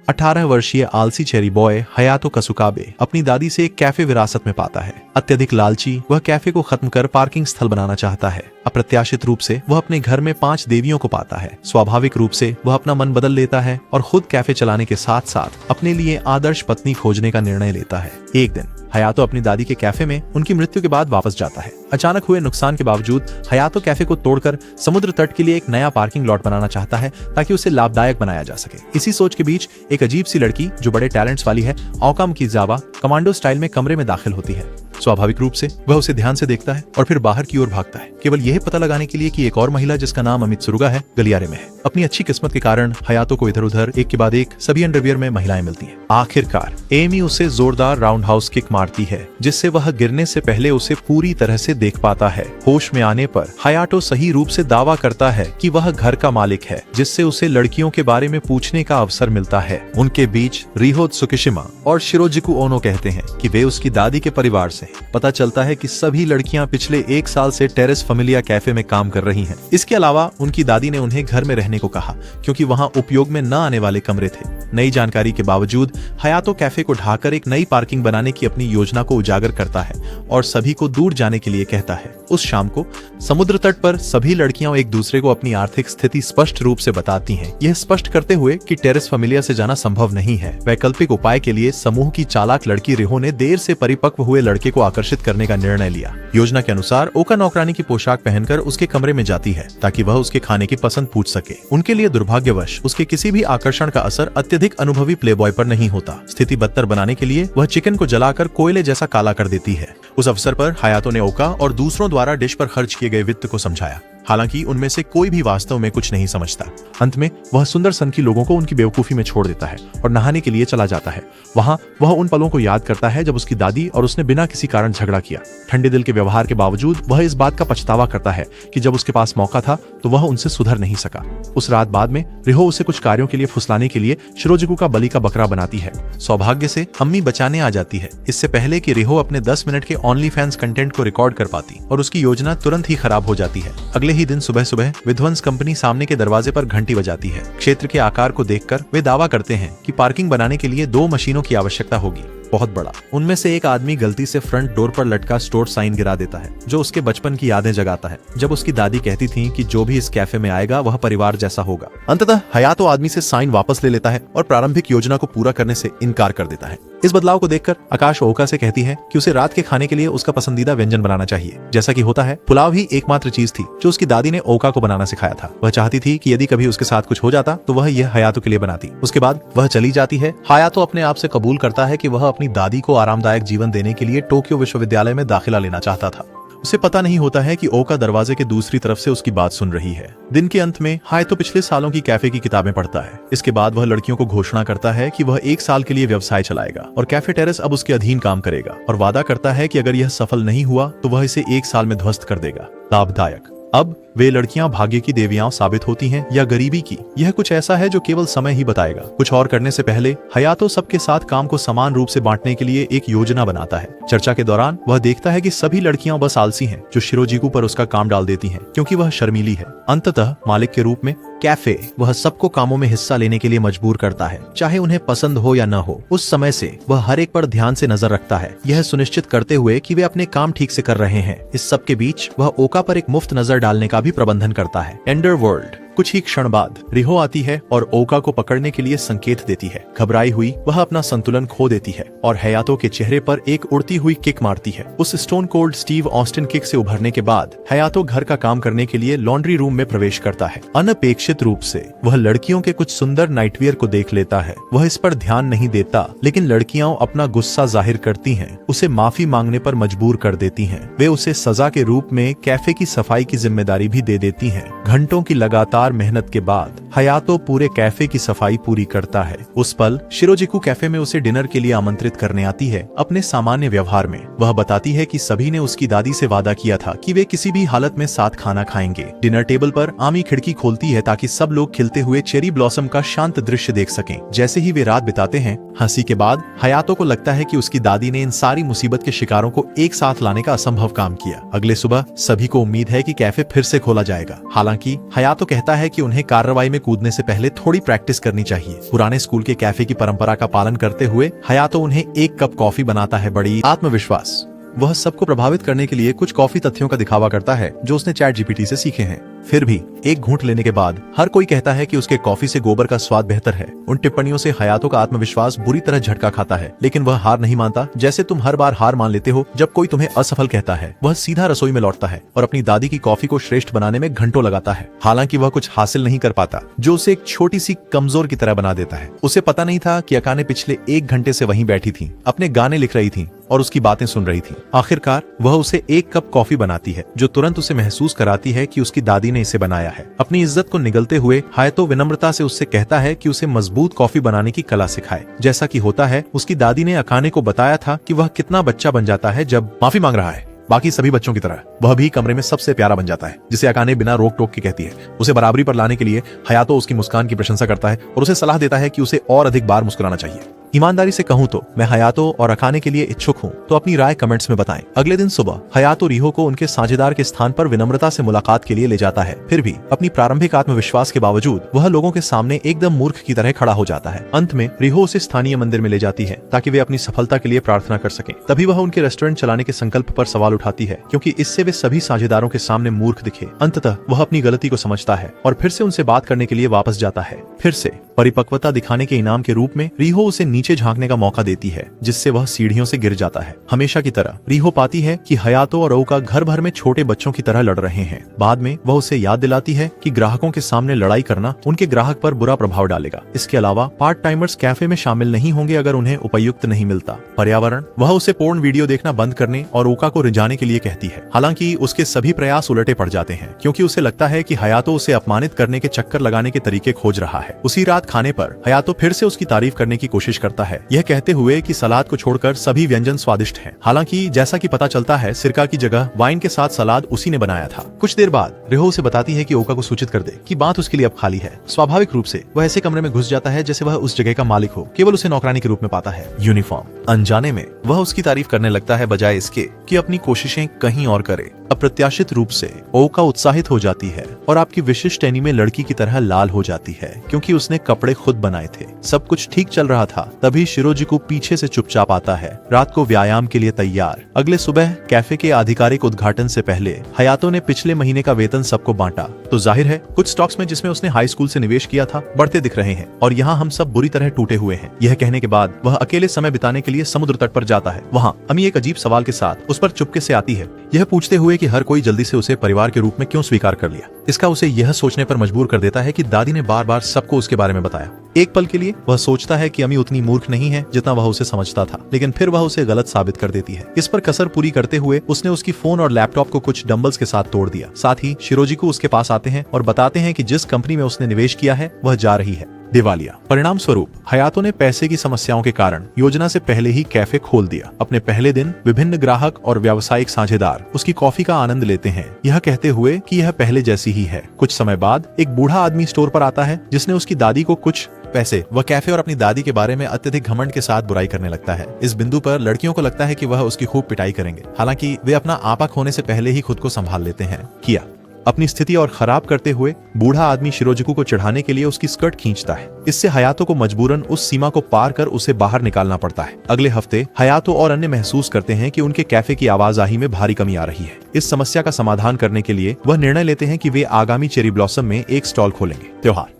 18 वर्षीय आलसी cherry boy Hayato कसुकाबे अपनी दादी से एक कैफे विरासत में पाता है। अत्यधिक लालची वह कैफे को खत्म कर पार्किंग स्थल बनाना चाहता है। अप्रत्याशित रूप से वह अपने घर में 5 देवियों को पाता है। स्वाभाविक रूप से वह अपना मन बदल लेता है और खुद कैफे चलाने के साथ साथ अपने लिए आदर्श पत्नी खोजने का निर्णय लेता है। एक दिन हयातो अपनी दादी के कैफे में उनकी मृत्यु के बाद वापस जाता है। अचानक हुए नुकसान के बावजूद हयातो कैफे को तोड़कर समुद्र तट के लिए एक नया पार्किंग लॉट बनाना चाहता है ताकि उसे लाभदायक बनाया जा सके। इसी सोच के बीच एक अजीब सी लड़की जो बड़े टैलेंट्स वाली है ओका माकिजावा कमांडो स्टाइल में कमरे में दाखिल होती है। स्वाभाविक रूप से वह उसे ध्यान से देखता है और फिर बाहर की ओर भागता है, केवल यह पता लगाने के लिए कि एक और महिला जिसका नाम अमित्सुरुगा है गलियारे में है। अपनी अच्छी किस्मत के कारण हयातो को इधर उधर एक के बाद एक सभी अंडरवियर में महिलाएं मिलती हैं। आखिरकार एमी उसे जोरदार राउंड हाउस किक मारती है जिससे वह गिरने से पहले उसे पूरी तरह से देख पाता है। होश में आने पर हयातो सही रूप से दावा करता है कि वह घर का मालिक है, जिससे उसे लड़कियों के बारे में पूछने का अवसर मिलता है। उनके बीच रिहो त्सुकिशिमा और शिरोजिकु ओनो कहते हैं कि वे उसकी दादी के परिवार से हैं। पता चलता है कि सभी लड़कियां पिछले 1 साल से टेरेस फैमिलिया कैफे में काम कर रही हैं। इसके अलावा उनकी दादी ने उन्हें घर में रहने को कहा क्योंकि वहां उपयोग में न आने वाले कमरे थे। नई जानकारी के बावजूद हयातो कैफे को ढाकर एक नई पार्किंग बनाने की अपनी योजना को उजागर करता है और सभी को दूर जाने के लिए कहता है। उस शाम को समुद्र तट पर सभी लड़कियां एक दूसरे को अपनी आर्थिक स्थिति स्पष्ट रूप से बताती हैं, यह स्पष्ट करते हुए कि टेरेस फैमिलिया से जाना संभव नहीं है। वैकल्पिक उपाय के लिए समूह की चालाक लड़की रिहो ने देर से परिपक्व हुए लड़के को आकर्षित करने का निर्णय लिया। योजना के अनुसार ओका नौकरानी की पोशाक पहनकर उसके कमरे में जाती है ताकि वह उसके खाने की पसंद पूछ सके। उनके लिए दुर्भाग्यवश उसके किसी भी आकर्षण का असर अत्यधिक अनुभवी प्लेबॉय पर नहीं होता। स्थिति बदतर बनाने के लिए वह चिकन को जलाकर कोयले जैसा काला कर देती है। उस अवसर पर हयातो ने ओका और दूसरों द्वारा डिश पर खर्च किए गए वित्त को समझाया, हालांकि उनमें से कोई भी वास्तव में कुछ नहीं समझता। अंत में वह सुंदर सनकी लोगों को उनकी बेवकूफी में छोड़ देता है और नहाने के लिए चला जाता है। वहां वह उन पलों को याद करता है जब उसकी दादी और उसने बिना किसी कारण झगड़ा किया। ठंडे दिल के व्यवहार के बावजूद वह इस बात का पछतावा करता है कि जब उसके पास मौका था तो वह उनसे सुधर नहीं सका। उस रात बाद में रिहो उसे कुछ कार्यों के लिए फुसलाने के लिए शिरोजिकु का बलि का बकरा बनाती है। सौभाग्य से अम्मी बचाने आ जाती है, इससे पहले कि रिहो अपने 10 मिनट के ओनली फैंस कंटेंट को रिकॉर्ड कर पाती और उसकी योजना तुरंत ही खराब हो जाती है। अगले ही दिन सुबह सुबह विध्वंस कंपनी सामने के दरवाजे पर घंटी बजाती है। क्षेत्र के आकार को देखकर वे दावा करते हैं कि पार्किंग बनाने के लिए 2 मशीनों की आवश्यकता होगी, बहुत बड़ा। उनमें से एक आदमी गलती से फ्रंट डोर पर लटका स्टोर साइन गिरा देता है जो उसके बचपन की यादें जगाता है, जब उसकी दादी कहती थी कि जो भी इस कैफे में आएगा वह परिवार जैसा होगा। अंततः हयातो आदमी से साइन वापस ले लेता है और प्रारंभिक योजना को पूरा करने से इनकार कर देता है। इस बदलाव को देखकर आकाश ओका से कहती है कि उसे रात के खाने के लिए उसका पसंदीदा व्यंजन बनाना चाहिए। जैसा कि होता है, पुलाव ही एकमात्र चीज थी जो उसकी दादी ने ओका को बनाना सिखाया था। वह चाहती थी कि यदि कभी उसके साथ कुछ हो जाता तो वह यह हयातो के लिए बनाती। उसके बाद वह चली जाती है। हयातो अपने आप से कबूल करता है कि वह अपनी दादी को आरामदायक जीवन देने के लिए टोक्यो विश्वविद्यालय में दाखिला लेना चाहता था। उसे पता नहीं होता है कि ओका दरवाजे के दूसरी तरफ से उसकी बात सुन रही है। दिन के अंत में हयातो पिछले सालों की कैफे की किताबें पढ़ता है। इसके बाद वह लड़कियों को घोषणा करता है कि वह 1 साल के लिए व्यवसाय चलाएगा और कैफे टेरेस अब उसके अधीन काम करेगा, और वादा करता है कि अगर यह सफल नहीं हुआ तो वह इसे 1 साल में ध्वस्त कर देगा। लाभदायक। अब वे लड़कियां भाग्य की देवियां साबित होती हैं या गरीबी की, यह कुछ ऐसा है जो केवल समय ही बताएगा। कुछ और करने से पहले हयातो सबके साथ काम को समान रूप से बांटने के लिए एक योजना बनाता है। चर्चा के दौरान वह देखता है कि सभी लड़कियां बस आलसी हैं जो शिरोजिकु पर उसका काम डाल देती हैं क्योंकि वह शर्मीली है। अंततः मालिक के रूप में कैफे वह सबको कामों में हिस्सा लेने के लिए मजबूर करता है, चाहे उन्हें पसंद हो या न हो। उस समय से वह हर एक पर ध्यान से नजर रखता है, यह सुनिश्चित करते हुए कि वे अपने काम ठीक से कर रहे हैं। इस सब के बीच वह ओका पर एक मुफ्त नजर डालने का भी प्रबंधन करता है। एंडरवर्ल्ड। कुछ ही क्षण बाद रिहो आती है और ओका को पकड़ने के लिए संकेत देती है। घबराई हुई वह अपना संतुलन खो देती है और हयातो के चेहरे पर एक उड़ती हुई किक मारती है। उस stone cold Steve Austin kick से उभरने के बाद हयातो घर का काम करने के लिए लॉन्ड्री रूम में प्रवेश करता है। अनपेक्षित रूप से वह लड़कियों के कुछ सुंदर नाइटवियर को देख लेता है। वह इस पर ध्यान नहीं देता, लेकिन लड़कियां अपना गुस्सा जाहिर करती हैं, उसे माफी मांगने पर मजबूर कर देती हैं। वे उसे सजा के रूप में कैफे की सफाई की जिम्मेदारी भी दे देती हैं। घंटों की लगातार मेहनत के बाद हयातो पूरे कैफे की सफाई पूरी करता है। उस पल शिरोजिकु कैफे में उसे डिनर के लिए आमंत्रित करने आती है। अपने सामान्य व्यवहार में वह बताती है कि सभी ने उसकी दादी से वादा किया था कि वे किसी भी हालत में साथ खाना खाएंगे। डिनर टेबल पर आमी खिड़की खोलती है ताकि सब लोग खिलते हुए चेरी ब्लॉसम का शांत दृश्य देख सकें। जैसे ही वे रात बिताते हैं, हंसी के बाद हयातो को लगता है कि उसकी दादी ने इन सारी मुसीबत के शिकारों को एक साथ लाने का असंभव काम किया। अगले सुबह सभी को उम्मीद है कि कैफे फिर से खोला जाएगा। हालांकि हयातो कहता कहता है कि उन्हें कार्रवाई में कूदने से पहले थोड़ी प्रैक्टिस करनी चाहिए। पुराने स्कूल के कैफे की परंपरा का पालन करते हुए हयातो उन्हें एक कप कॉफी बनाता है। बड़ी आत्मविश्वास वह सबको प्रभावित करने के लिए कुछ कॉफी तथ्यों का दिखावा करता है जो उसने चैट जीपीटी से सीखे हैं। फिर भी एक घूंट लेने के बाद हर कोई कहता है कि उसके कॉफी से गोबर का स्वाद बेहतर है। उन टिप्पणियों से हयातो का आत्मविश्वास बुरी तरह झटका खाता है, लेकिन वह हार नहीं मानता। जैसे तुम हर बार हार मान लेते हो जब कोई तुम्हें असफल कहता है। वह सीधा रसोई में लौटता है और अपनी दादी की कॉफी को श्रेष्ठ बनाने में घंटों लगाता है। हालांकि वह कुछ हासिल नहीं कर पाता, जो उसे एक छोटी सी कमजोर की तरह बना देता है। उसे पता नहीं था कि अकाने पिछले 1 घंटे से वहीं बैठी थी, अपने गाने लिख रही थी और उसकी बातें सुन रही थी। आखिरकार वह उसे 1 कप कॉफी बनाती है, जो तुरंत उसे महसूस कराती है कि उसकी दादी ने इसे बनाया है। अपनी इज्जत को निगलते हुए हायतो विनम्रता से उससे कहता है कि उसे मजबूत कॉफी बनाने की कला सिखाए। जैसा कि होता है, उसकी दादी ने अकाने को बताया था कि वह कितना बच्चा बन जाता है जब माफी मांग रहा है। बाकी सभी बच्चों की तरह वह भी कमरे में सबसे प्यारा बन जाता है, जिसे अकाने बिना रोक टोक के कहती है। उसे बराबरी पर लाने के लिए हयातो उसकी मुस्कान की प्रशंसा करता है और उसे सलाह देता है कि उसे और अधिक बार मुस्कुराना चाहिए। ईमानदारी से कहूं तो मैं हयातो और अकाने के लिए इच्छुक हूं, तो अपनी राय कमेंट्स में बताएं। अगले दिन सुबह हयातो रिहो को उनके साझेदार के स्थान पर विनम्रता से मुलाकात के लिए ले जाता है। फिर भी अपनी प्रारंभिक आत्मविश्वास के बावजूद वह लोगों के सामने एकदम मूर्ख की तरह खड़ा हो जाता है। अंत में रिहो उसे स्थानीय मंदिर में ले जाती है ताकि वे अपनी सफलता के लिए प्रार्थना कर सकें। तभी वह उनके रेस्टोरेंट चलाने के संकल्प पर सवाल उठाती है, क्योंकि इससे वे सभी साझेदारों के सामने मूर्ख दिखे। अंततः वह अपनी गलती को समझता है और फिर से उनसे बात करने के लिए वापस जाता है। फिर से परिपक्वता दिखाने के इनाम के रूप में रिहो उसे नीचे झांकने का मौका देती है, जिससे वह सीढ़ियों से गिर जाता है। हमेशा की तरह रिहो पाती है कि हयातो और ओका घर भर में छोटे बच्चों की तरह लड़ रहे हैं। बाद में वह उसे याद दिलाती है कि ग्राहकों के सामने लड़ाई करना उनके ग्राहक पर बुरा प्रभाव डालेगा। इसके अलावा पार्ट टाइमर्स कैफे में शामिल नहीं होंगे अगर उन्हें उपयुक्त नहीं मिलता। पर्यावरण वह उसे पोर्न वीडियो देखना बंद करने और ओका को रिझाने के लिए कहती है। हालांकि उसके सभी प्रयास उलटे पड़ जाते हैं, क्योंकि उसे लगता है कि हयातो उसे अपमानित करने के चक्कर लगाने के तरीके खोज रहा है। उसी रात खाने पर हयातो फिर से उसकी तारीफ करने की कोशिश करता है, यह कहते हुए कि सलाद को छोड़कर सभी व्यंजन स्वादिष्ट हैं। हालांकि जैसा कि पता चलता है, सिरका की जगह वाइन के साथ सलाद उसी ने बनाया था। कुछ देर बाद रिहो उसे बताती है कि ओका को सूचित कर दे कि बात उसके लिए अब खाली है। स्वाभाविक रूप से वह ऐसे कमरे में घुस जाता है जैसे वह उस जगह का मालिक हो, केवल उसे नौकरानी के रूप में पाता है। यूनिफॉर्म अनजाने में वह उसकी तारीफ करने लगता है, बजाय इसके कि अपनी कोशिशें कहीं और करे। अप्रत्याशित रूप से ओका उत्साहित हो जाती है और आपकी विशिष्ट एनीमे लड़की की तरह लाल हो जाती है, क्योंकि उसने कपड़े खुद बनाए थे। सब कुछ ठीक चल रहा था, तभी शिरोजिकु पीछे से चुपचाप आता है, रात को व्यायाम के लिए तैयार। अगले सुबह कैफे के आधिकारिक उद्घाटन से पहले हयातो ने पिछले महीने का वेतन सबको बांटा, तो जाहिर है कुछ स्टॉक्स में जिसमें उसने हाई स्कूल से निवेश किया था बढ़ते दिख रहे हैं और यहाँ हम सब बुरी तरह टूटे हुए हैं। यह कहने के बाद वह अकेले समय बिताने के लिए समुद्र तट पर जाता है। वहाँ अमी एक अजीब सवाल के साथ उस पर चुपके से आती है, यह पूछते हुए कि हर कोई जल्दी से उसे परिवार के रूप में क्यों स्वीकार कर लिया। इसका उसे यह सोचने पर मजबूर कर देता है कि दादी ने बार बार सबको उसके बारे में बताया। एक पल के लिए वह सोचता है कि अमी उतनी मूर्ख नहीं है जितना वह उसे समझता था, लेकिन फिर वह उसे गलत साबित कर देती है। इस पर कसर पूरी करते हुए उसने उसकी फोन और लैपटॉप को कुछ डंबल्स के साथ तोड़ दिया। साथ ही शिरोजिकु उसके पास आते हैं और बताते हैं कि जिस कंपनी में उसने निवेश किया है वह जा रही है दिवालिया। परिणाम स्वरूप हयातो ने पैसे की समस्याओं के कारण योजना से पहले ही कैफे खोल दिया। अपने पहले दिन विभिन्न ग्राहक और व्यावसायिक साझेदार उसकी कॉफी का आनंद लेते हैं, यह कहते हुए कि यह पहले जैसी ही है। कुछ समय बाद एक बूढ़ा आदमी स्टोर पर आता है, जिसने उसकी दादी को कुछ पैसे वह कैफे और अपनी दादी के बारे में अत्यधिक घमंड के साथ बुराई करने लगता है। इस बिंदु पर लड़कियों को लगता है कि वह उसकी खूब पिटाई करेंगे। हालांकि वे अपना आपा खोने से पहले ही खुद को संभाल लेते हैं। किया अपनी स्थिति और खराब करते हुए बूढ़ा आदमी शिरोजिकु को चढ़ाने के लिए उसकी स्कर्ट खींचता है। इससे हयातो को मजबूरन उस सीमा को पार कर उसे बाहर निकालना पड़ता है। अगले हफ्ते हयातो और अन्य महसूस करते हैं कि उनके कैफे की आवाजाही में भारी कमी आ रही है। इस समस्या का समाधान करने के लिए वह निर्णय लेते हैं कि वे आगामी चेरी ब्लॉसम में एक स्टॉल खोलेंगे। त्योहार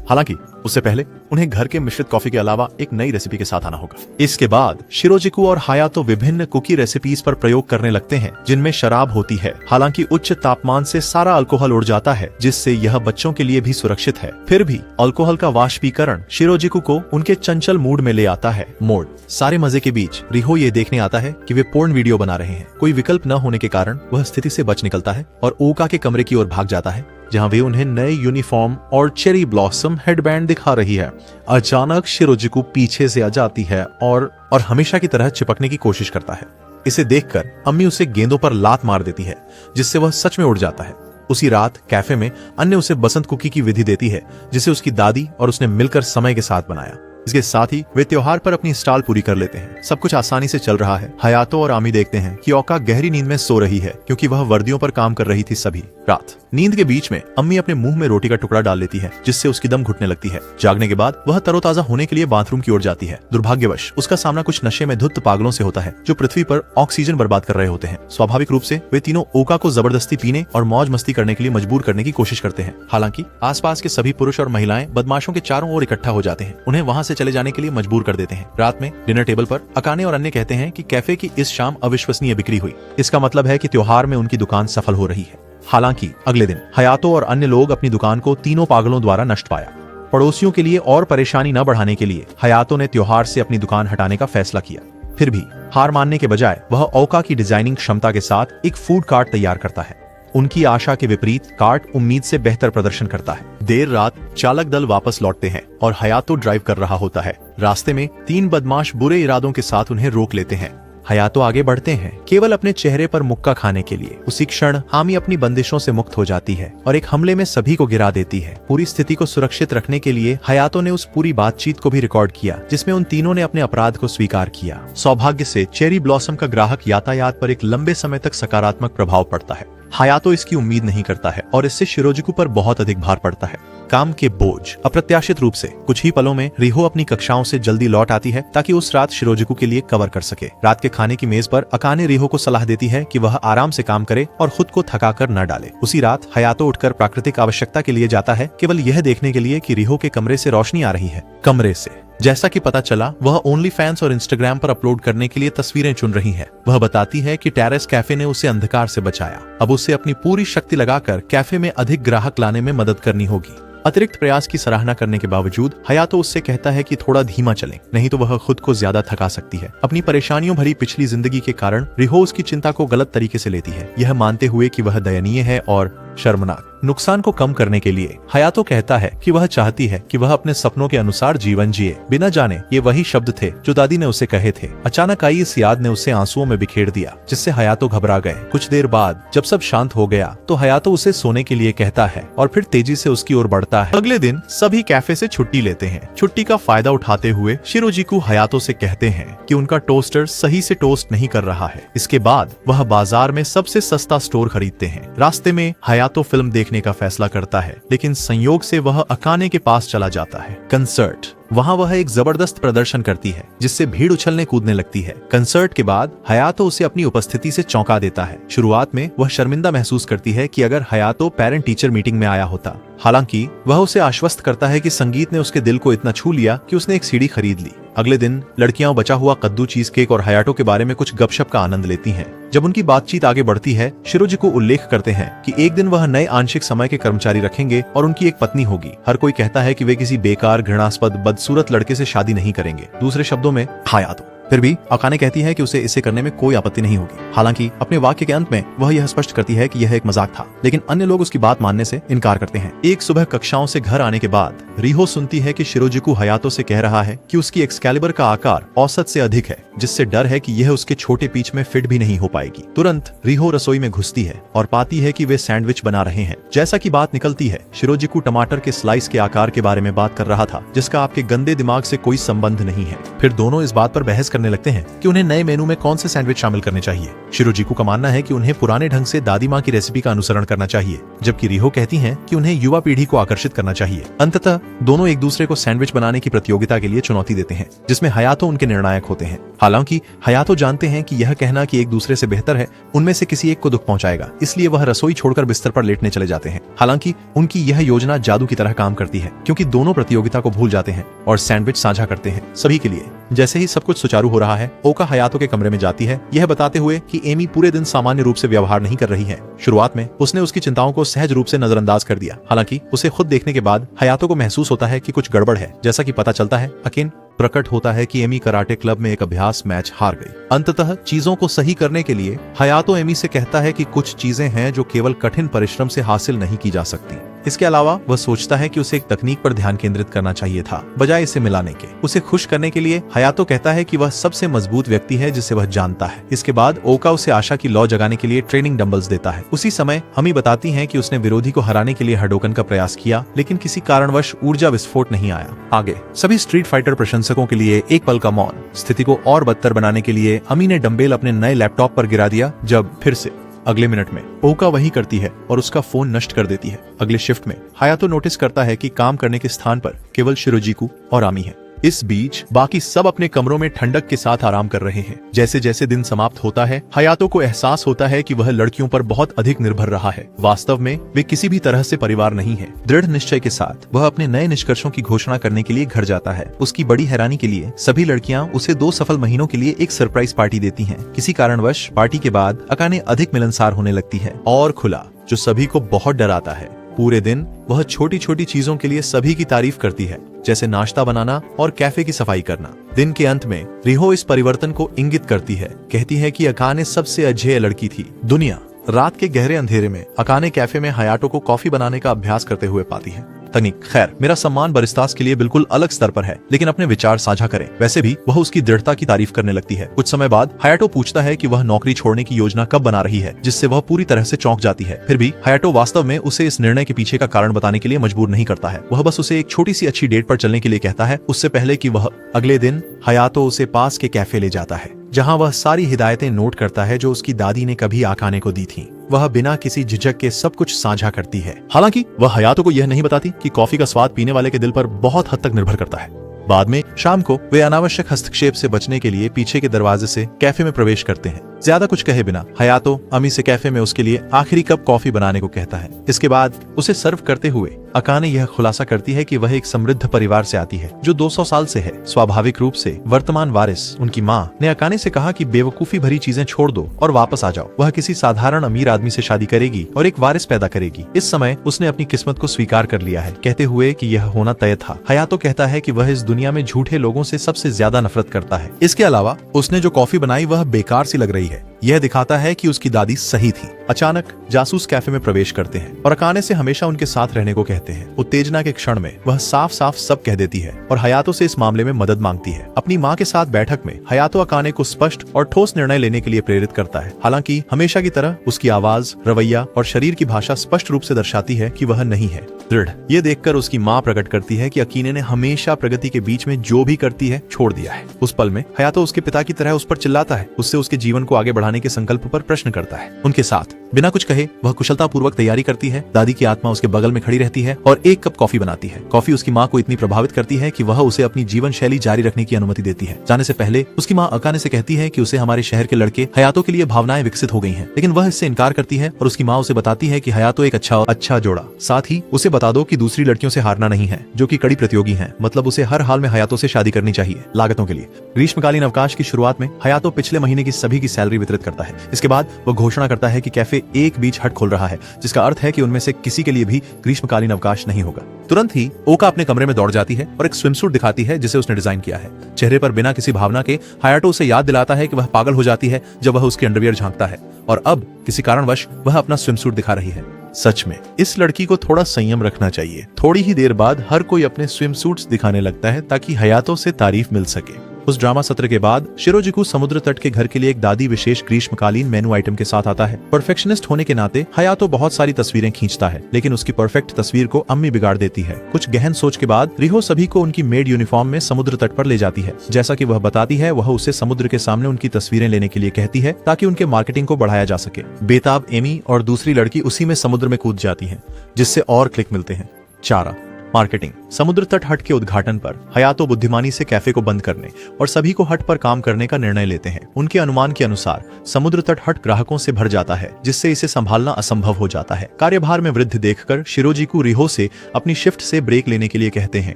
हालांकि उससे पहले उन्हें घर के मिश्रित कॉफी के अलावा एक नई रेसिपी के साथ आना होगा। इसके बाद शिरोजिकु और हायातो विभिन्न कुकी रेसिपीज पर प्रयोग करने लगते हैं, जिनमें शराब होती है। हालांकि उच्च तापमान से सारा अल्कोहल उड़ जाता है, जिससे यह बच्चों के लिए भी सुरक्षित है। फिर भी अल्कोहल का वाष्पीकरण शिरोजिकु को उनके चंचल मूड में ले आता है। मोड सारे मजे के बीच रिहो ये देखने आता है कि वे पोर्न वीडियो बना रहे हैं। कोई विकल्प न होने के कारण वह स्थिति से बच निकलता है और ओका के कमरे की ओर भाग जाता है, जहां वे उन्हें नए यूनिफॉर्म और चेरी ब्लॉसम हेडबैंड दिखा रही है। अचानक शिरोजिकु पीछे से आ जाती है और हमेशा की तरह चिपकने की कोशिश करता है। इसे देखकर अम्मी उसे गेंदों पर लात मार देती है, जिससे वह सच में उड़ जाता है। उसी रात कैफे में अन्य उसे बसंत कुकी की विधि देती है, जिसे उसकी दादी और उसने मिलकर समय के साथ बनाया। इसके साथ ही वे त्योहार पर अपनी स्टॉल पूरी कर लेते हैं। सब कुछ आसानी से चल रहा है। हयातो और आमी देखते हैं कि ओका गहरी नींद में सो रही है क्योंकि वह वर्दियों पर काम कर रही थी। सभी रात नींद के बीच में अम्मी अपने मुंह में रोटी का टुकड़ा डाल लेती है, जिससे उसकी दम घुटने लगती है। जागने के बाद वह तरोताजा होने के लिए बाथरूम की ओर जाती है। दुर्भाग्यवश उसका सामना कुछ नशे में धुत पागलों से होता है जो पृथ्वी पर ऑक्सीजन बर्बाद कर रहे होते हैं। स्वाभाविक रूप से वे तीनों ओका को जबरदस्ती पीने और मौज मस्ती करने के लिए मजबूर करने की कोशिश करते हैं। हालांकि आसपास के सभी पुरुष और महिलाएं बदमाशों के चारों ओर इकट्ठा हो जाते हैं, उन्हें वहां से चले जाने के लिए मजबूर कर देते हैं। रात में डिनर टेबल पर अकाने और अन्य कहते हैं कि कैफे की इस शाम अविश्वसनीय बिक्री हुई। इसका मतलब है कि त्योहार में उनकी दुकान सफल हो रही है। हालांकि अगले दिन हयातो और अन्य लोग अपनी दुकान को तीनों पागलों द्वारा नष्ट पाया। पड़ोसियों के लिए और परेशानी न बढ़ाने के लिए हयातो ने त्योहार से अपनी दुकान हटाने का फैसला किया। फिर भी हार मानने के बजाय वह ओका की डिजाइनिंग क्षमता के साथ एक फूड कार्ट तैयार करता है। उनकी आशा के विपरीत कार्ट उम्मीद से बेहतर प्रदर्शन करता है। देर रात चालक दल वापस लौटते हैं और हयातो ड्राइव कर रहा होता है। रास्ते में 3 बदमाश बुरे इरादों के साथ उन्हें रोक लेते हैं। हयातो आगे बढ़ते हैं केवल अपने चेहरे पर मुक्का खाने के लिए। उसी क्षण आमी अपनी बंदिशों से मुक्त हो जाती है और एक हमले में सभी को गिरा देती है। पूरी स्थिति को सुरक्षित रखने के लिए हयातो ने उस पूरी बातचीत को भी रिकॉर्ड किया जिसमें उन तीनों ने अपने अपराध को स्वीकार किया। सौभाग्य से चेरी ब्लॉसम का ग्राहक यातायात पर एक लंबे समय तक सकारात्मक प्रभाव पड़ता है। हयातो इसकी उम्मीद नहीं करता है और इससे शिरोजुकु पर बहुत अधिक भार पड़ता है। काम के बोझ। अप्रत्याशित रूप से कुछ ही पलों में रिहो अपनी कक्षाओं से जल्दी लौट आती है ताकि उस रात शिरोजुकु के लिए कवर कर सके। रात के खाने की मेज पर अकाने रिहो को सलाह देती है कि वह आराम से काम करे और खुद को थकाकर न डाले। उसी रात हयातो उठकर प्राकृतिक आवश्यकता के लिए जाता है, केवल यह देखने के लिए कि रिहो के कमरे से रोशनी आ रही है। कमरे से जैसा कि पता चला वह ओनली फैंस और इंस्टाग्राम पर अपलोड करने के लिए तस्वीरें चुन रही है। वह बताती है कि टेरेस कैफे ने उसे अंधकार से बचाया। अब उसे अपनी पूरी शक्ति लगाकर कैफे में अधिक ग्राहक लाने में मदद करनी होगी। अतिरिक्त प्रयास की सराहना करने के बावजूद हयातो उससे कहता है कि थोड़ा धीमा चलें, नहीं तो वह खुद को ज्यादा थका सकती है। अपनी परेशानियों भरी पिछली जिंदगी के कारण रिहो उसकी चिंता को गलत तरीके से लेती है, यह मानते हुए कि वह दयनीय है और शर्मनाक। नुकसान को कम करने के लिए हयातो कहता है कि वह चाहती है कि वह अपने सपनों के अनुसार जीवन जिए। बिना जाने ये वही शब्द थे जो दादी ने उसे कहे थे। अचानक आई इस याद ने उसे आंसुओं में बिखेर दिया, जिससे हयातो घबरा गए। कुछ देर बाद जब सब शांत हो गया तो हयातो उसे सोने के लिए कहता है और फिर तेजी से उसकी ओर बढ़ता है। अगले दिन सभी कैफे से छुट्टी लेते हैं। छुट्टी का फायदा उठाते हुए शिरोजुकु हयातो से कहते हैं कि उनका टोस्टर सही से टोस्ट नहीं कर रहा है। इसके बाद वह बाजार में सबसे सस्ता स्टोर खरीदते हैं। रास्ते में हयातो फिल्म देखने का फैसला करता है, लेकिन संयोग से वह अकाने के पास चला जाता है। कंसर्ट। वहाँ वह एक जबरदस्त प्रदर्शन करती है जिससे भीड़ उछलने कूदने लगती है। कंसर्ट के बाद हयातो उसे अपनी उपस्थिति से चौंका देता है। शुरुआत में वह शर्मिंदा महसूस करती है कि अगर हयातो पेरेंट टीचर मीटिंग में आया होता। हालांकि वह उसे आश्वस्त करता है कि संगीत ने उसके दिल को इतना छू लिया कि उसने एक सीडी खरीद ली। अगले दिन लड़कियां बचा हुआ कद्दू, चीज केक और हयातो के बारे में कुछ गपशप का आनंद लेती हैं। जब उनकी बातचीत आगे बढ़ती है, शिरोजुकु उल्लेख करते हैं कि एक दिन वह नए आंशिक समय के कर्मचारी रखेंगे और उनकी एक पत्नी होगी। हर कोई कहता है कि वे किसी बेकार, घृणास्पद, बदसूरत लड़के से शादी नहीं करेंगे। दूसरे शब्दों में हयातो। फिर भी अकाने कहती है कि उसे इसे करने में कोई आपत्ति नहीं होगी। हालांकि अपने वाक्य के अंत में वह यह स्पष्ट करती है कि यह एक मजाक था, लेकिन अन्य लोग उसकी बात मानने से इनकार करते हैं। एक सुबह कक्षाओं से घर आने के बाद रिहो सुनती है कि शिरोजुकु हयातो से कह रहा है कि उसकी एक्सकैलिबर का आकार औसत से अधिक है, जिससे डर है कि यह उसके छोटे पीच में फिट भी नहीं हो पाएगी। तुरंत रिहो रसोई में घुसती है और पाती है कि वे सैंडविच बना रहे हैं। जैसा कि बात निकलती है, शिरोजुकु टमाटर के स्लाइस के आकार के बारे में बात कर रहा था, जिसका आपके गंदे दिमाग से कोई संबंध नहीं है। फिर दोनों इस बात पर बहस करने लगते हैं कि उन्हें नए मेनू में कौन से सैंडविच शामिल करने चाहिए। शिरोजुकु का मानना है कि उन्हें पुराने ढंग से दादी माँ की रेसिपी का अनुसरण करना चाहिए, जबकि रिहो कहती हैं कि उन्हें युवा पीढ़ी को आकर्षित करना चाहिए। अंततः दोनों एक दूसरे को सैंडविच बनाने की प्रतियोगिता के लिए चुनौती देते हैं, जिसमें हयातो उनके निर्णायक होते हैं। हालांकि हयातो जानते हैं कि यह कहना कि एक दूसरे से बेहतर है उनमें से किसी एक को दुख पहुंचाएगा, इसलिए वह रसोई छोड़कर बिस्तर पर लेटने चले जाते हैं। हालांकि उनकी यह योजना जादू की तरह काम करती है, क्योंकि दोनों प्रतियोगिता को भूल जाते हैं और सैंडविच साझा करते हैं सभी के लिए। जैसे ही सब कुछ सुचारू हो रहा है, ओका हयातो के कमरे में जाती है, यह बताते हुए कि एमी पूरे दिन सामान्य रूप से व्यवहार नहीं कर रही है। शुरुआत में उसने उसकी चिंताओं को सहज रूप से नजरअंदाज कर दिया। हालांकि उसे खुद देखने के बाद हयातो को महसूस होता है कि कुछ गड़बड़ है। जैसा कि पता चलता है, अकेन प्रकट होता है कि एमी कराटे क्लब में एक अभ्यास मैच हार गई। अंततः चीजों को सही करने के लिए हयातो एमी से कहता है कि कुछ चीजें हैं जो केवल कठिन परिश्रम से हासिल नहीं की जा सकती। इसके अलावा वह सोचता है कि उसे एक तकनीक पर ध्यान केंद्रित करना चाहिए था बजाय इसे मिलाने के। उसे खुश करने के लिए हयातो कहता है कि वह सबसे मजबूत व्यक्ति है जिसे वह जानता है। इसके बाद ओका उसे आशा की लौ जगाने के लिए ट्रेनिंग डंबल्स देता है। उसी समय हमी बताती है कि उसने विरोधी को हराने के लिए हडोकन का प्रयास किया, लेकिन किसी कारणवश ऊर्जा विस्फोट नहीं आया। आगे सभी स्ट्रीट फाइटर प्रशंसकों के लिए एक पल का मौन। स्थिति को और बदतर बनाने के लिए अमी ने डंबेल अपने नए लैपटॉप पर गिरा दिया, जब फिर से अगले मिनट में ओका वही करती है और उसका फोन नष्ट कर देती है। अगले शिफ्ट में हयातो नोटिस करता है कि काम करने के स्थान पर केवल शिरोजिकू और आमी है। इस बीच बाकी सब अपने कमरों में ठंडक के साथ आराम कर रहे हैं। जैसे जैसे दिन समाप्त होता है, हयातो को एहसास होता है कि वह लड़कियों पर बहुत अधिक निर्भर रहा है। वास्तव में वे किसी भी तरह से परिवार नहीं है। दृढ़ निश्चय के साथ वह अपने नए निष्कर्षों की घोषणा करने के लिए घर जाता है। उसकी बड़ी हैरानी के लिए सभी लड़कियां उसे 2 सफल महीनों के लिए एक सरप्राइज पार्टी देती हैं। किसी कारणवश पार्टी के बाद अकाने अधिक मिलनसार होने लगती है और खुला, जो सभी को बहुत डराता है। पूरे दिन वह छोटी छोटी चीजों के लिए सभी की तारीफ करती है, जैसे नाश्ता बनाना और कैफे की सफाई करना। दिन के अंत में रिहो इस परिवर्तन को इंगित करती है। कहती है कि अकाने सबसे अजेय लड़की थी दुनिया। रात के गहरे अंधेरे में अकाने कैफे में हयातो को कॉफी बनाने का अभ्यास करते हुए पाती है। तकनीक, खैर मेरा सम्मान बरिस्तास के लिए बिल्कुल अलग स्तर पर है, लेकिन अपने विचार साझा करें। वैसे भी वह उसकी दृढ़ता की तारीफ करने लगती है। कुछ समय बाद हयातो पूछता है कि वह नौकरी छोड़ने की योजना कब बना रही है, जिससे वह पूरी तरह से चौंक जाती है। फिर भी हयातो वास्तव में उसे इस निर्णय के पीछे का कारण बताने के लिए मजबूर नहीं करता है। वह बस उसे एक छोटी सी अच्छी डेट पर चलने के लिए कहता है, उससे पहले कि वह अगले दिन हयातो उसे पास के कैफे ले जाता है, जहां वह सारी हिदायतें नोट करता है जो उसकी दादी ने कभी आकाने को दी थीं। वह बिना किसी झिझक के सब कुछ साझा करती है। हालांकि वह हयातो को यह नहीं बताती कि कॉफी का स्वाद पीने वाले के दिल पर बहुत हद तक निर्भर करता है। बाद में शाम को वे अनावश्यक हस्तक्षेप से बचने के लिए पीछे के दरवाजे से कैफे में प्रवेश करते हैं। ज्यादा कुछ कहे बिना हयातो अमी से कैफे में उसके लिए आखिरी कप कॉफी बनाने को कहता है। इसके बाद उसे सर्व करते हुए अकाने यह खुलासा करती है कि वह एक समृद्ध परिवार से आती है जो 200 साल से है। स्वाभाविक रूप से वर्तमान वारिस उनकी माँ ने अकाने से कहा कि बेवकूफी भरी चीजें छोड़ दो और वापस आ जाओ। वह किसी साधारण अमीर आदमी से शादी करेगी और एक वारिस पैदा करेगी। इस समय उसने अपनी किस्मत को स्वीकार कर लिया है, कहते हुए कि यह होना तय था। हयातो कहता है कि वह इस दुनिया में झूठे लोगों से सबसे ज्यादा नफरत करता है। इसके अलावा उसने जो कॉफी बनाई वह बेकार सी लग रही है। यह दिखाता है कि उसकी दादी सही थी। अचानक जासूस कैफे में प्रवेश करते हैं और अकाने से हमेशा उनके साथ रहने को कहते हैं। उत्तेजना के क्षण में वह साफ साफ सब कह देती है और हयातो से इस मामले में मदद मांगती है। अपनी माँ के साथ बैठक में हयातो अकाने को स्पष्ट और ठोस निर्णय लेने के लिए प्रेरित करता है। हालांकि हमेशा की तरह उसकी आवाज, रवैया और शरीर की भाषा स्पष्ट रूप से दर्शाती है कि वह नहीं है दृढ़। ये देखकर उसकी माँ प्रकट करती है कि अकीने ने हमेशा प्रगति के बीच में जो भी करती है छोड़ दिया है। उस पल में हयातो उसके पिता की तरह उस पर चिल्लाता है, उससे उसके जीवन को आगे बढ़ाने के संकल्प पर प्रश्न करता है। उनके साथ बिना कुछ कहे वह कुशलता पूर्वक तैयारी करती है। दादी की आत्मा उसके बगल में खड़ी रहती है और एक कप कॉफी बनाती है। कॉफी उसकी माँ को इतनी प्रभावित करती है कि वह उसे अपनी जीवन शैली जारी रखने की अनुमति देती है। जाने से पहले उसकी माँ अकाने से कहती है कि उसे हमारे शहर के लड़के हयातो के लिए भावनाएं विकसित हो गई हैं, लेकिन वह इससे इनकार करती है और उसकी माँ उसे बताती है कि हयातो एक अच्छा जोड़ा। साथ ही उसे बता दो कि दूसरी लड़कियों से हारना नहीं है, जो कि कड़ी प्रतियोगी हैं। मतलब उसे हर हाल में हयातो से शादी करनी चाहिए, लागतों के लिए। ग्रीष्मकालीन अवकाश की शुरुआत में हयातो पिछले महीने की सभी की सैलरी वितरित करता है। इसके बाद वह घोषणा करता है कि कैफे एक बीच हट खोल रहा है, जिसका अर्थ है कि उनमें से किसी के लिए भी ग्रीष्मकालीन अवकाश नहीं होगा। तुरंत ही ओका अपने कमरे में दौड़ जाती है और एक स्विमसूट दिखाती है जिसे उसने डिजाइन किया है। चेहरे पर बिना किसी भावना के हयातो उसे याद दिलाता है कि वह पागल हो जाती है जब वह उसके अंडरवियर झांकता है और अब किसी कारणवश वह अपना स्विमसूट दिखा रही है। सच में इस लड़की को थोड़ा संयम रखना चाहिए। थोड़ी ही देर बाद हर कोई अपने स्विमसूट्स दिखाने लगता है ताकि हयातो से तारीफ मिल सके। उस ड्रामा सत्र के बाद शिरोजिकू समुद्र तट के घर के लिए एक दादी विशेष ग्रीष्मकालीन मेनू आइटम के साथ आता है। परफेक्शनिस्ट होने के नाते हयातो बहुत सारी तस्वीरें खींचता है, लेकिन उसकी परफेक्ट तस्वीर को अम्मी बिगाड़ देती है। कुछ गहन सोच के बाद रिहो सभी को उनकी मेड यूनिफॉर्म में समुद्र तट पर ले जाती है। जैसा कि वह बताती है, वह उसे समुद्र के सामने उनकी तस्वीरें लेने के लिए कहती है ताकि उनके मार्केटिंग को बढ़ाया जा सके। बेताब एमी और दूसरी लड़की उसी में समुद्र में कूद जाती है, जिससे और क्लिक मिलते हैं। चारा मार्केटिंग। समुद्र तट हट के उद्घाटन पर हयातो बुद्धिमानी से कैफे को बंद करने और सभी को हट पर काम करने का निर्णय लेते हैं। उनके अनुमान के अनुसार समुद्र तट हट ग्राहकों से भर जाता है, जिससे इसे संभालना असंभव हो जाता है। कार्यभार में वृद्धि देखकर शिरोजिकू रिहो से अपनी शिफ्ट से ब्रेक लेने के लिए कहते हैं।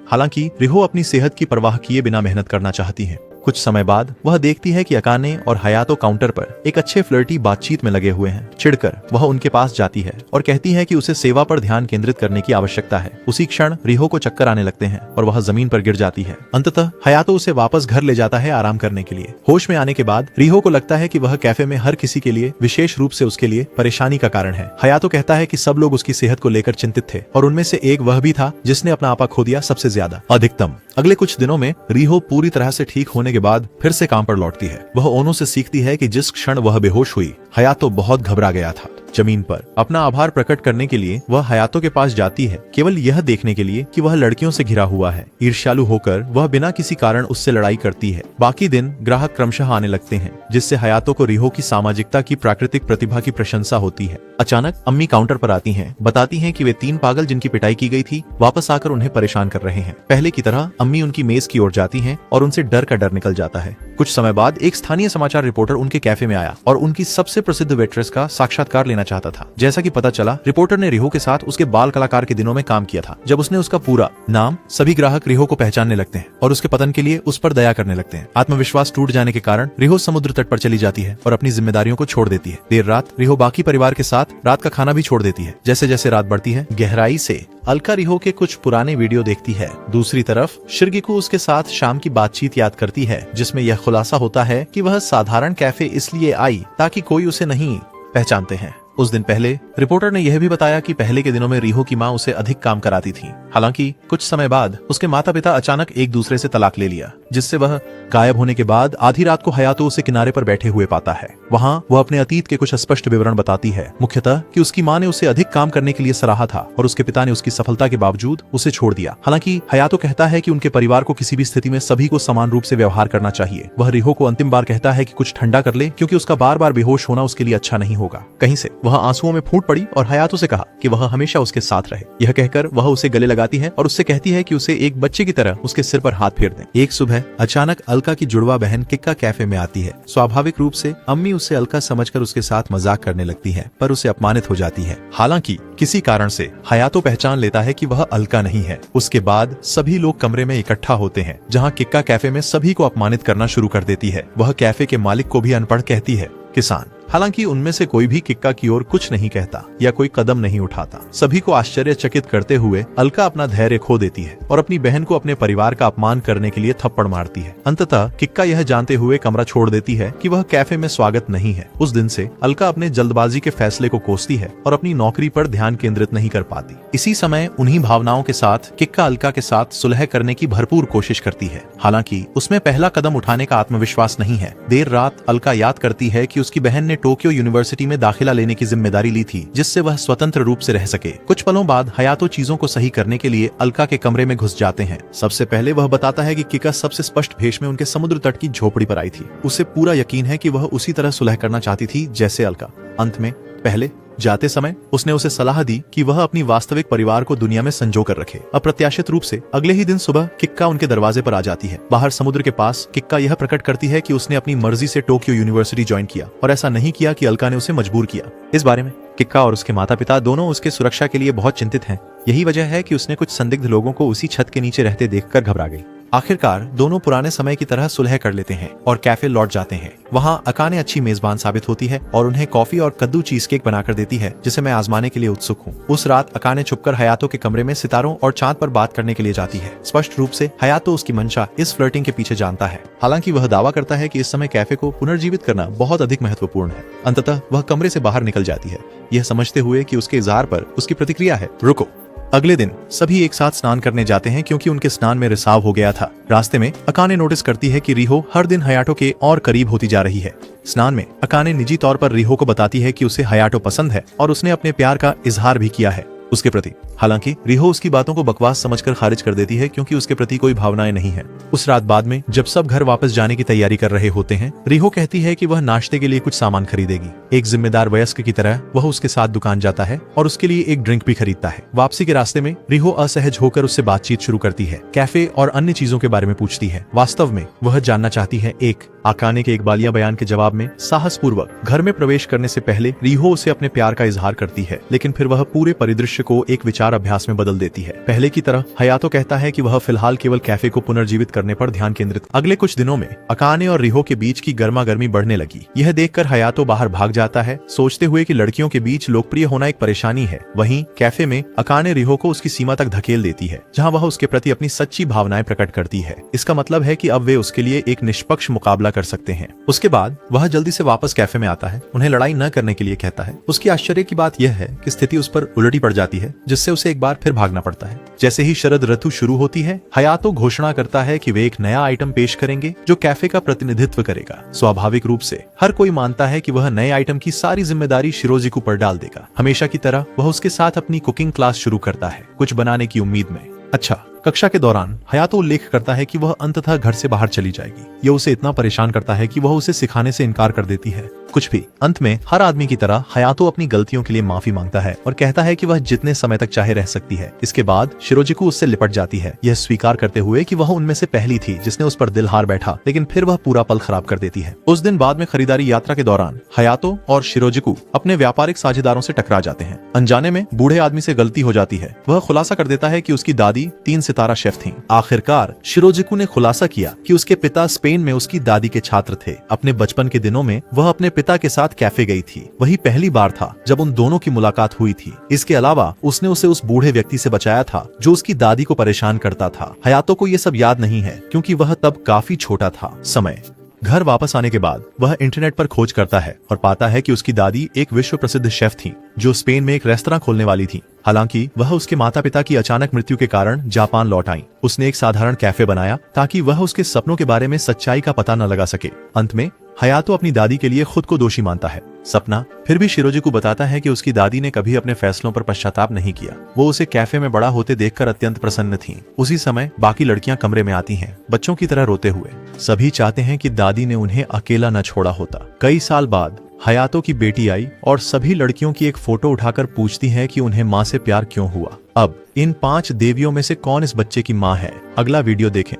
हालांकि रिहो अपनी सेहत की परवाह किए बिना मेहनत करना चाहती है। कुछ समय बाद वह देखती है कि अकाने और हयातो काउंटर पर एक अच्छे फ्लर्टी बातचीत में लगे हुए हैं। चिढ़कर वह उनके पास जाती है और कहती है कि उसे सेवा पर ध्यान केंद्रित करने की आवश्यकता है। उसी क्षण रिहो को चक्कर आने लगते हैं और वह जमीन पर गिर जाती है। अंततः हयातो उसे वापस घर ले जाता है आराम करने के लिए। होश में आने के बाद रिहो को लगता है कि वह कैफे में हर किसी के लिए, विशेष रूप से उसके लिए, परेशानी का कारण है। हयातो कहता है कि सब लोग उसकी सेहत को लेकर चिंतित थे और उनमें से एक वह भी था जिसने अपना आपा खो दिया सबसे ज्यादा, अधिकतम। अगले कुछ दिनों में रिहो पूरी तरह से ठीक होने के बाद फिर से काम पर लौटती है। वह ओनो से सीखती है कि जिस क्षण वह बेहोश हुई, हयातो बहुत घबरा गया था। जमीन पर अपना आभार प्रकट करने के लिए वह हयातो के पास जाती है, केवल यह देखने के लिए कि वह लड़कियों से घिरा हुआ है। ईर्ष्यालु होकर वह बिना किसी कारण उससे लड़ाई करती है। बाकी दिन ग्राहक क्रमशः आने लगते हैं, जिससे हयातो को रिहो की सामाजिकता की प्राकृतिक प्रतिभा की प्रशंसा होती है। अचानक अम्मी काउंटर पर आती हैं, बताती हैं कि वे 3 पागल जिनकी पिटाई की गई थी वापस आकर उन्हें परेशान कर रहे हैं। पहले की तरह अम्मी उनकी मेज की ओर जाती हैं और उनसे डर का डर निकल जाता है। कुछ समय बाद एक स्थानीय समाचार रिपोर्टर उनके कैफे में आया और उनकी सबसे प्रसिद्ध वेट्रेस का साक्षात्कार लेना चाहता था। जैसा कि पता चला, रिपोर्टर ने रिहो के साथ उसके बाल कलाकार के दिनों में काम किया था। जब उसने उसका पूरा नाम, सभी ग्राहक रिहो को पहचानने लगते हैं और उसके पतन के लिए उस पर दया करने लगते हैं। आत्मविश्वास टूट जाने के कारण रिहो समुद्र तट पर चली जाती है और अपनी जिम्मेदारियों को छोड़ देती है। देर रात रिहो बाकी परिवार के साथ रात का खाना भी छोड़ देती है। जैसे जैसे रात बढ़ती है, गहराई से अलका रिहो के कुछ पुराने वीडियो देखती है। दूसरी तरफ शिर्गिको उसके साथ शाम की बातचीत याद करती है, जिसमें यह खुलासा होता है कि वह साधारण कैफे इसलिए आई ताकि कोई उसे नहीं पहचानते हैं। उस दिन पहले रिपोर्टर ने यह भी बताया कि पहले के दिनों में रिहो की मां उसे अधिक काम कराती थी। हालांकि कुछ समय बाद उसके माता पिता अचानक एक दूसरे से तलाक ले लिया, जिससे वह गायब होने के बाद आधी रात को हयातो उसे किनारे पर बैठे हुए पाता है। वहां वह अपने अतीत के कुछ अस्पष्ट विवरण बताती है, मुख्यतः कि उसकी मां ने उसे अधिक काम करने के लिए सराहा था और उसके पिता ने उसकी सफलता के बावजूद उसे छोड़ दिया। हालांकि हयातो कहता है कि उनके परिवार को किसी भी स्थिति में सभी को समान रूप से व्यवहार करना चाहिए। वह रिहो को अंतिम बार कहता है कि कुछ ठंडा कर ले, क्योंकि उसका बार बार बेहोश होना उसके लिए अच्छा नहीं होगा। कहीं से वह आंसुओं में फूट पड़ी और हयातो से कहा कि वह हमेशा उसके साथ रहे। यह कहकर वह उसे गले लगाती है और उससे कहती है कि उसे एक बच्चे की तरह उसके सिर पर हाथ फेर दें। एक सुबह अचानक अलका की जुड़वा बहन किक्का कैफे में आती है। स्वाभाविक रूप से अम्मी उसे अलका समझकर उसके साथ मजाक करने लगती है, पर उसे अपमानित हो जाती है। हालांकि किसी कारण से हयातो पहचान लेता है कि वह अलका नहीं है। उसके बाद सभी लोग कमरे में इकट्ठा होते हैं, जहां किक्का कैफे में सभी को अपमानित करना शुरू कर देती है। वह कैफे के मालिक को भी अनपढ़ कहती है, किसान। हालांकि उनमें से कोई भी किक्का की ओर कुछ नहीं कहता या कोई कदम नहीं उठाता। सभी को आश्चर्यचकित करते हुए अलका अपना धैर्य खो देती है और अपनी बहन को अपने परिवार का अपमान करने के लिए थप्पड़ मारती है। अंततः किक्का यह जानते हुए कमरा छोड़ देती है कि वह कैफे में स्वागत नहीं है। उस दिन से अलका अपने जल्दबाजी के फैसले को कोसती है और अपनी नौकरी पर ध्यान केंद्रित नहीं कर पाती। इसी समय उन्हीं भावनाओं के साथ किक्का अलका के साथ सुलह करने की भरपूर कोशिश करती है। हालांकि उसमें पहला कदम उठाने का आत्मविश्वास नहीं है। देर रात अलका याद करती है कि उसकी बहन ने टोक्यो यूनिवर्सिटी में दाखिला लेने की जिम्मेदारी ली थी, जिससे वह स्वतंत्र रूप से रह सके। कुछ पलों बाद हयातो चीजों को सही करने के लिए अलका के कमरे में घुस जाते हैं। सबसे पहले वह बताता है कि किक्का सबसे स्पष्ट भेष में उनके समुद्र तट की झोपड़ी पर आई थी। उसे पूरा यकीन है कि वह उसी तरह सुलह करना चाहती थी जैसे अलका। अंत में पहले जाते समय उसने उसे सलाह दी कि वह अपनी वास्तविक परिवार को दुनिया में संजो कर रखे। अप्रत्याशित रूप से अगले ही दिन सुबह किक्का उनके दरवाजे पर आ जाती है। बाहर समुद्र के पास किक्का यह प्रकट करती है कि उसने अपनी मर्जी से टोक्यो यूनिवर्सिटी ज्वाइन किया और ऐसा नहीं किया कि अलका ने उसे मजबूर किया। इस बारे में किक्का और उसके माता पिता दोनों उसके सुरक्षा के लिए बहुत चिंतित हैं। यही वजह है कि उसने कुछ संदिग्ध लोगों को उसी छत के नीचे रहते देखकर घबरा गई। आखिरकार दोनों पुराने समय की तरह सुलह कर लेते हैं और कैफे लौट जाते हैं। वहाँ अकाने अच्छी मेजबान साबित होती है और उन्हें कॉफी और कद्दू चीज केक बनाकर देती है, जिसे मैं आजमाने के लिए उत्सुक हूँ। उस रात अकाने छुपकर हयातो के कमरे में सितारों और चांद पर बात करने के लिए जाती है। स्पष्ट रूप से हयातो उसकी मंशा इस फ्लर्टिंग के पीछे जानता है। हालांकि वह दावा करता है कि इस समय कैफे को पुनर्जीवित करना बहुत अधिक महत्वपूर्ण है। अंततः वह कमरे से बाहर निकल जाती है, यह समझते हुए कि उसके इज़हार पर उसकी प्रतिक्रिया है, रुको। अगले दिन सभी एक साथ स्नान करने जाते हैं, क्योंकि उनके स्नान में रिसाव हो गया था। रास्ते में अकाने नोटिस करती है कि रिहो हर दिन हयातो के और करीब होती जा रही है। स्नान में अकाने निजी तौर पर रिहो को बताती है कि उसे हयातो पसंद है और उसने अपने प्यार का इजहार भी किया है उसके प्रति। हालांकि रिहो उसकी बातों को बकवास समझकर खारिज कर देती है, क्योंकि उसके प्रति कोई भावनाएं नहीं है। उस रात बाद में जब सब घर वापस जाने की तैयारी कर रहे होते हैं, रिहो कहती है कि वह नाश्ते के लिए कुछ सामान खरीदेगी। एक जिम्मेदार वयस्क की तरह वह उसके साथ दुकान जाता है और उसके लिए एक ड्रिंक भी खरीदता है। वापसी के रास्ते में रिहो असहज होकर उससे बातचीत शुरू करती है, कैफे और अन्य चीजों के बारे में पूछती है। वास्तव में वह जानना चाहती है। अकाने के एक बालिया बयान के जवाब में साहस पूर्वक घर में प्रवेश करने से पहले रिहो उसे अपने प्यार का इजहार करती है, लेकिन फिर वह पूरे परिदृश्य को एक विचार विचार अभ्यास में बदल देती है। पहले की तरह हयातो कहता है कि वह फिलहाल केवल कैफे को पुनर्जीवित करने पर ध्यान केंद्रित। अगले कुछ दिनों में अकाने और रिहो के बीच की गर्मा गर्मी बढ़ने लगी। यह देखकर हयातो बाहर भाग जाता है, सोचते हुए कि लड़कियों के बीच लोकप्रिय होना एक परेशानी है। वहीं कैफे में अकाने रिहो को उसकी सीमा तक धकेल देती है, जहां वह उसके प्रति अपनी सच्ची भावनाएं प्रकट करती है। इसका मतलब है कि अब वे उसके लिए एक निष्पक्ष मुकाबला कर सकते हैं। उसके बाद वह जल्दी से वापस कैफे में आता है, उन्हें लड़ाई न करने के लिए कहता है। उसकी आश्चर्य की बात यह है कि स्थिति उस पर उलटी पड़ जाती है, जिससे उसे एक बार फिर भागना पड़ता है। जैसे ही शरद ऋतु शुरू होती है, हयातो घोषणा करता है कि वे एक नया आइटम पेश करेंगे जो कैफे का प्रतिनिधित्व करेगा। स्वाभाविक रूप से हर कोई मानता है कि वह नए आइटम की सारी जिम्मेदारी शिरोजिकु पर डाल देगा। हमेशा की तरह वह उसके साथ अपनी कुकिंग क्लास शुरू करता है, कुछ बनाने की उम्मीद में। अच्छा, कक्षा के दौरान हयातो उल्लेख करता है कि वह अंततः घर से बाहर चली जाएगी। यह उसे इतना परेशान करता है कि वह उसे सिखाने से इनकार कर देती है। कुछ भी, अंत में हर आदमी की तरह हयातो अपनी गलतियों के लिए माफी मांगता है और कहता है कि वह जितने समय तक चाहे रह सकती है। इसके बाद शिरोजिकु उससे लिपट जाती है, यह स्वीकार करते हुए कि वह उनमें से पहली थी जिसने उस पर दिल हार बैठा, लेकिन फिर वह पूरा पल खराब कर देती है। उस दिन बाद में खरीदारी यात्रा के दौरान हयातो और शिरोजिकु अपने व्यापारिक साझेदारों से टकरा जाते हैं। अनजाने में बूढ़े आदमी से गलती हो जाती है। वह खुलासा कर देता है कि उसकी दादी 3 सितारा शेफ थीं। आखिरकार शिरोजिकु ने खुलासा किया कि उसके पिता स्पेन में उसकी दादी के छात्र थे। अपने बचपन के दिनों में वह अपने पिता के साथ कैफे गई थी। वही पहली बार था जब उन दोनों की मुलाकात हुई थी। इसके अलावा उसने उसे उस बूढ़े व्यक्ति से बचाया था जो उसकी दादी को परेशान करता था। हयातो को यह सब याद नहीं है क्योंकि वह तब काफी छोटा था। समय घर वापस आने के बाद वह इंटरनेट पर खोज करता है और पाता है कि उसकी दादी एक विश्व प्रसिद्ध शेफ थी जो स्पेन में एक रेस्तरां खोलने वाली थी। हालांकि वह उसके माता पिता की अचानक मृत्यु के कारण जापान लौट आई। उसने एक साधारण कैफे बनाया ताकि वह उसके सपनों के बारे में सच्चाई का पता न लगा सके। अंत में हयातो अपनी दादी के लिए खुद को दोषी मानता है। सपना फिर भी शिरोजिकु बताता है कि उसकी दादी ने कभी अपने फैसलों पर पश्चाताप नहीं किया। वो उसे कैफे में बड़ा होते देखकर अत्यंत प्रसन्न थीं। उसी समय बाकी लड़कियां कमरे में आती हैं, बच्चों की तरह रोते हुए। सभी चाहते हैं कि दादी ने उन्हें अकेला न छोड़ा होता। कई साल बाद हयातो की बेटी आई और सभी लड़कियों की एक फोटो उठाकर पूछती है कि उन्हें माँ से प्यार क्यों हुआ। अब इन 5 देवियों में से कौन इस बच्चे की माँ है? अगला वीडियो देखें।